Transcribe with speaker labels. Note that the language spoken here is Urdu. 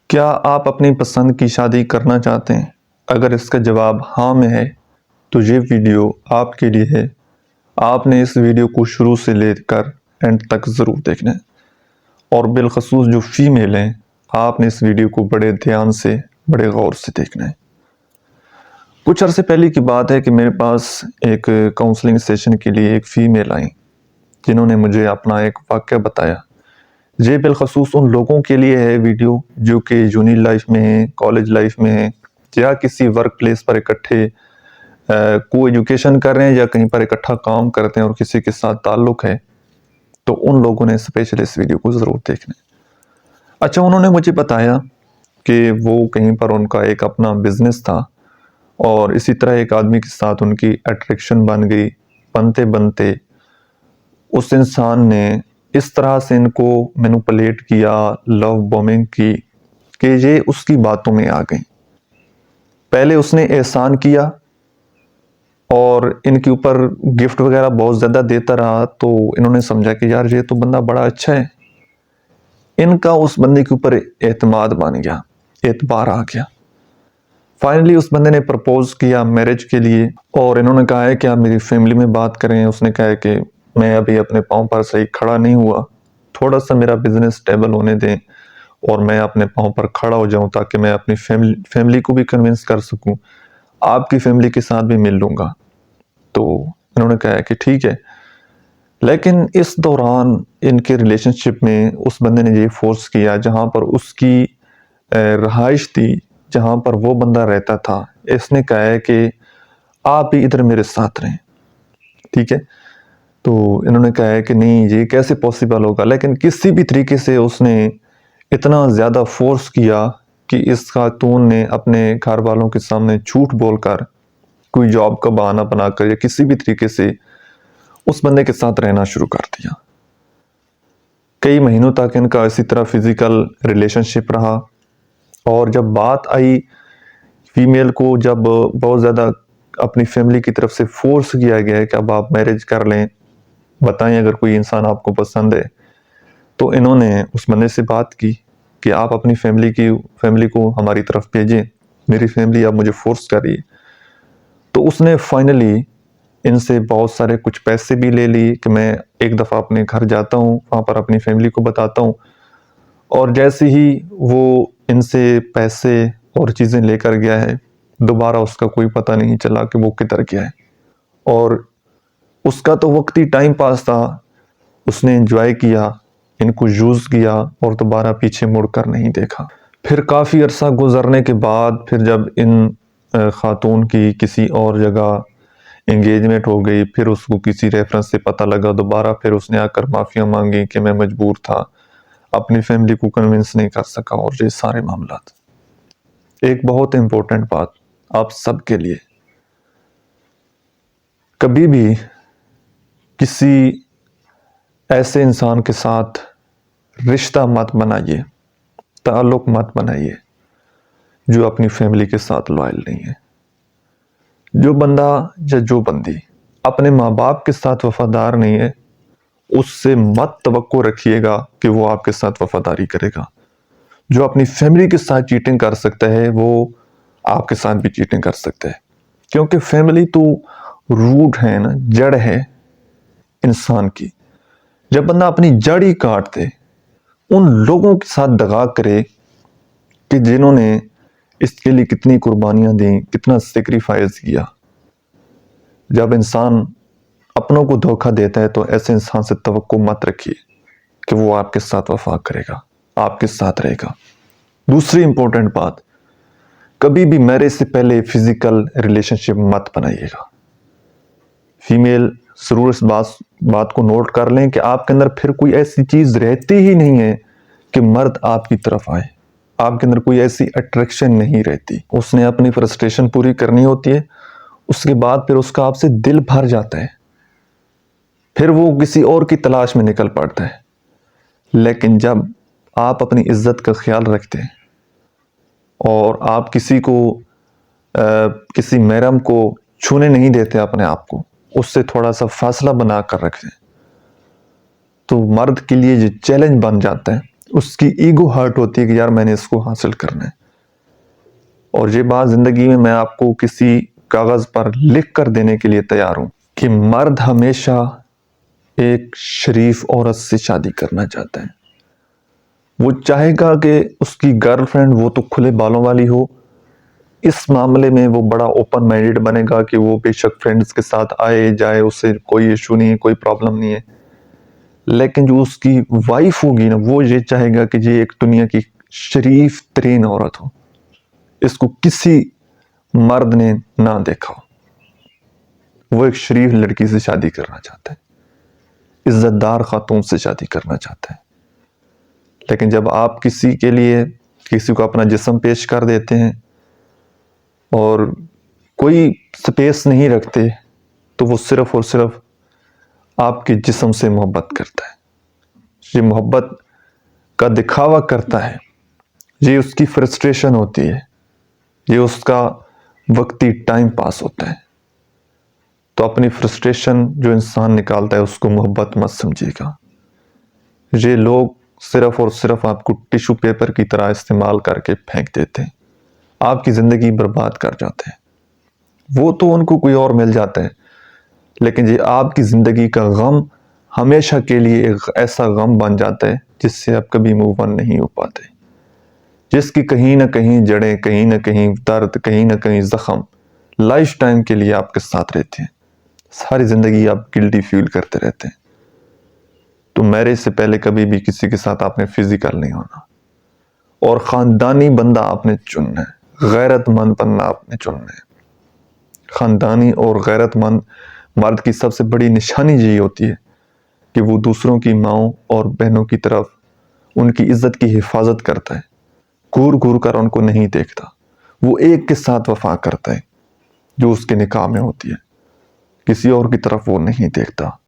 Speaker 1: کیا آپ اپنی پسند کی شادی کرنا چاہتے ہیں؟ اگر اس کا جواب ہاں میں ہے تو یہ ویڈیو آپ کے لیے ہے۔ آپ نے اس ویڈیو کو شروع سے لے کر اینڈ تک ضرور دیکھنا ہے، اور بالخصوص جو فیمیل ہیں آپ نے اس ویڈیو کو بڑے دھیان سے بڑے غور سے دیکھنا ہے۔ کچھ عرصے پہلے کی بات ہے کہ میرے پاس ایک کاؤنسلنگ سیشن کے لیے ایک فیمیل آئیں جنہوں نے مجھے اپنا ایک واقعہ بتایا۔ یہ بالخصوص ان لوگوں کے لیے ہے ویڈیو جو کہ یونی لائف میں ہیں، کالج لائف میں ہیں، یا کسی ورک پلیس پر اکٹھے کو ایجوکیشن کر رہے ہیں یا کہیں پر اکٹھا کام کرتے ہیں اور کسی کے ساتھ تعلق ہے، تو ان لوگوں نے اسپیشلی اس ویڈیو کو ضرور دیکھنا ہے۔ اچھا، انہوں نے مجھے بتایا کہ وہ کہیں پر ان کا ایک اپنا بزنس تھا اور اسی طرح ایک آدمی کے ساتھ ان کی اٹریکشن بن گئی، بنتے بنتے اس انسان نے اس طرح سے ان کو مینوپولیٹ کیا، لو بومنگ کی کہ یہ اس کی باتوں میں آ گئیں۔ پہلے اس نے احسان کیا اور ان کے اوپر گفٹ وغیرہ بہت زیادہ دیتا رہا، تو انہوں نے سمجھا کہ یار یہ تو بندہ بڑا اچھا ہے۔ ان کا اس بندے کے اوپر اعتماد بن گیا، اعتبار آ گیا۔ فائنلی اس بندے نے پرپوز کیا میرج کے لیے، اور انہوں نے کہا ہے کہ آپ میری فیملی میں بات کریں۔ اس نے کہا ہے کہ میں ابھی اپنے پاؤں پر صحیح کھڑا نہیں ہوا، تھوڑا سا میرا بزنس سٹیبل ہونے دیں اور میں اپنے پاؤں پر کھڑا ہو جاؤں تاکہ میں اپنی فیملی کو بھی کنونس کر سکوں، آپ کی فیملی کے ساتھ بھی مل لوں گا۔ تو انہوں نے کہا ہے کہ ٹھیک ہے، لیکن اس دوران ان کے ریلیشن شپ میں اس بندے نے یہ فورس کیا، جہاں پر اس کی رہائش تھی، جہاں پر وہ بندہ رہتا تھا، اس نے کہا ہے کہ آپ بھی ادھر میرے ساتھ رہیں، ٹھیک ہے؟ تو انہوں نے کہا ہے کہ نہیں، یہ کیسے پاسبل ہوگا؟ لیکن کسی بھی طریقے سے اس نے اتنا زیادہ فورس کیا کہ اس خاتون نے اپنے گھر والوں کے سامنے جھوٹ بول کر، کوئی جاب کا بہانہ بنا کر یا کسی بھی طریقے سے اس بندے کے ساتھ رہنا شروع کر دیا۔ کئی مہینوں تک ان کا اسی طرح فزیکل ریلیشن شپ رہا، اور جب بات آئی فیمیل کو، جب بہت زیادہ اپنی فیملی کی طرف سے فورس کیا گیا ہے کہ اب آپ میرج کر لیں، بتائیں اگر کوئی انسان آپ کو پسند ہے، تو انہوں نے اس بندے سے بات کی کہ آپ اپنی فیملی کو ہماری طرف بھیجیں، میری فیملی اب مجھے فورس کر رہی ہے۔ تو اس نے فائنلی ان سے بہت سارے کچھ پیسے بھی لے لی کہ میں ایک دفعہ اپنے گھر جاتا ہوں، وہاں پر اپنی فیملی کو بتاتا ہوں، اور جیسے ہی وہ ان سے پیسے اور چیزیں لے کر گیا ہے، دوبارہ اس کا کوئی پتہ نہیں چلا کہ وہ کدھر گیا ہے۔ اور اس کا تو وقتی ٹائم پاس تھا، اس نے انجوائے کیا، ان کو یوز کیا اور دوبارہ پیچھے مڑ کر نہیں دیکھا۔ پھر کافی عرصہ گزرنے کے بعد پھر جب ان خاتون کی کسی اور جگہ انگیجمنٹ ہو گئی، پھر اس کو کسی ریفرنس سے پتہ لگا، دوبارہ پھر اس نے آ کر معافیاں مانگی کہ میں مجبور تھا، اپنی فیملی کو کنونس نہیں کر سکا، اور یہ سارے معاملات۔ ایک بہت امپورٹنٹ بات آپ سب کے لیے، کبھی بھی کسی ایسے انسان کے ساتھ رشتہ مت بنائیے، تعلق مت بنائیے جو اپنی فیملی کے ساتھ لائل نہیں ہے۔ جو بندہ یا جو بندی اپنے ماں باپ کے ساتھ وفادار نہیں ہے، اس سے مت توقع رکھیے گا کہ وہ آپ کے ساتھ وفاداری کرے گا۔ جو اپنی فیملی کے ساتھ چیٹنگ کر سکتا ہے، وہ آپ کے ساتھ بھی چیٹنگ کر سکتا ہے، کیونکہ فیملی تو روٹ ہے نا، جڑ ہے انسان کی۔ جب بندہ اپنی جڑ ہی کاٹ دے، ان لوگوں کے ساتھ دغا کرے کہ جنہوں نے اس کے لیے کتنی قربانیاں دیں، کتنا سیکریفائز کیا، جب انسان اپنوں کو دھوکہ دیتا ہے تو ایسے انسان سے توقع مت رکھیے کہ وہ آپ کے ساتھ وفا کرے گا، آپ کے ساتھ رہے گا۔ دوسری امپورٹنٹ بات، کبھی بھی میرج سے پہلے فزیکل ریلیشن شپ مت بنائیے گا۔ فیمیل ضرور اس بات کو نوٹ کر لیں کہ آپ کے اندر پھر کوئی ایسی چیز رہتی ہی نہیں ہے کہ مرد آپ کی طرف آئے، آپ کے اندر کوئی ایسی اٹریکشن نہیں رہتی۔ اس نے اپنی فرسٹریشن پوری کرنی ہوتی ہے، اس کے بعد پھر اس کا آپ سے دل بھر جاتا ہے، پھر وہ کسی اور کی تلاش میں نکل پڑتا ہے۔ لیکن جب آپ اپنی عزت کا خیال رکھتے ہیں اور آپ کسی کو کسی محرم کو چھونے نہیں دیتے، اپنے آپ کو اس سے تھوڑا سا فاصلہ بنا کر رکھتے ہیں، تو مرد کے لیے یہ چیلنج بن جاتا ہے اس کی ایگو ہرٹ ہوتی ہے کہ یار میں نے اس کو حاصل کرنا ہے. اور یہ بات زندگی میں آپ کو کسی کاغذ پر لکھ کر دینے کے لیے تیار ہوں کہ مرد ہمیشہ ایک شریف عورت سے شادی کرنا چاہتا ہے. وہ چاہے گا کہ اس کی گرل فرینڈ وہ تو کھلے بالوں والی ہو. اس معاملے میں وہ بڑا اوپن مائنڈڈ بنے گا کہ وہ بے شک فرینڈز کے ساتھ آئے جائے، اس سے کوئی ایشو نہیں ہے، کوئی پرابلم نہیں ہے. لیکن جو اس کی وائف ہوگی نا، وہ یہ چاہے گا کہ یہ ایک دنیا کی شریف ترین عورت ہو، اس کو کسی مرد نے نہ دیکھا ہو. وہ ایک شریف لڑکی سے شادی کرنا چاہتا ہے، عزت دار خاتون سے شادی کرنا چاہتا ہے. لیکن جب آپ کسی کے لیے کسی کو اپنا جسم پیش کر دیتے ہیں اور کوئی سپیس نہیں رکھتے، تو وہ صرف اور صرف آپ کے جسم سے محبت کرتا ہے. یہ محبت کا دکھاوا کرتا ہے، یہ اس کی فرسٹریشن ہوتی ہے، یہ اس کا وقتی ٹائم پاس ہوتا ہے. تو اپنی فرسٹریشن جو انسان نکالتا ہے اس کو محبت مت سمجھے گا. یہ لوگ صرف اور صرف آپ کو ٹیشو پیپر کی طرح استعمال کر کے پھینک دیتے ہیں، آپ کی زندگی برباد کر جاتے ہیں. وہ تو ان کو کوئی اور مل جاتا ہے، لیکن یہ آپ کی زندگی کا غم ہمیشہ کے لیے ایک ایسا غم بن جاتا ہے جس سے آپ کبھی موو آن نہیں ہو پاتے، جس کی کہیں نہ کہیں جڑیں، کہیں نہ کہیں درد، کہیں نہ کہیں زخم لائف ٹائم کے لیے آپ کے ساتھ رہتے ہیں. ساری زندگی آپ گلٹی فیل کرتے رہتے ہیں. تو میرج سے پہلے کبھی بھی کسی کے ساتھ آپ نے فزیکل نہیں ہونا، اور خاندانی بندہ آپ نے چننا ہے، غیرت مند بندہ آپ نے چننا ہے. خاندانی اور غیرت مند مرد کی سب سے بڑی نشانی یہی ہوتی ہے کہ وہ دوسروں کی ماؤں اور بہنوں کی طرف ان کی عزت کی حفاظت کرتا ہے، گور گور کر ان کو نہیں دیکھتا. وہ ایک کے ساتھ وفا کرتا ہے جو اس کے نکاح میں ہوتی ہے، کسی اور کی طرف وہ نہیں دیکھتا.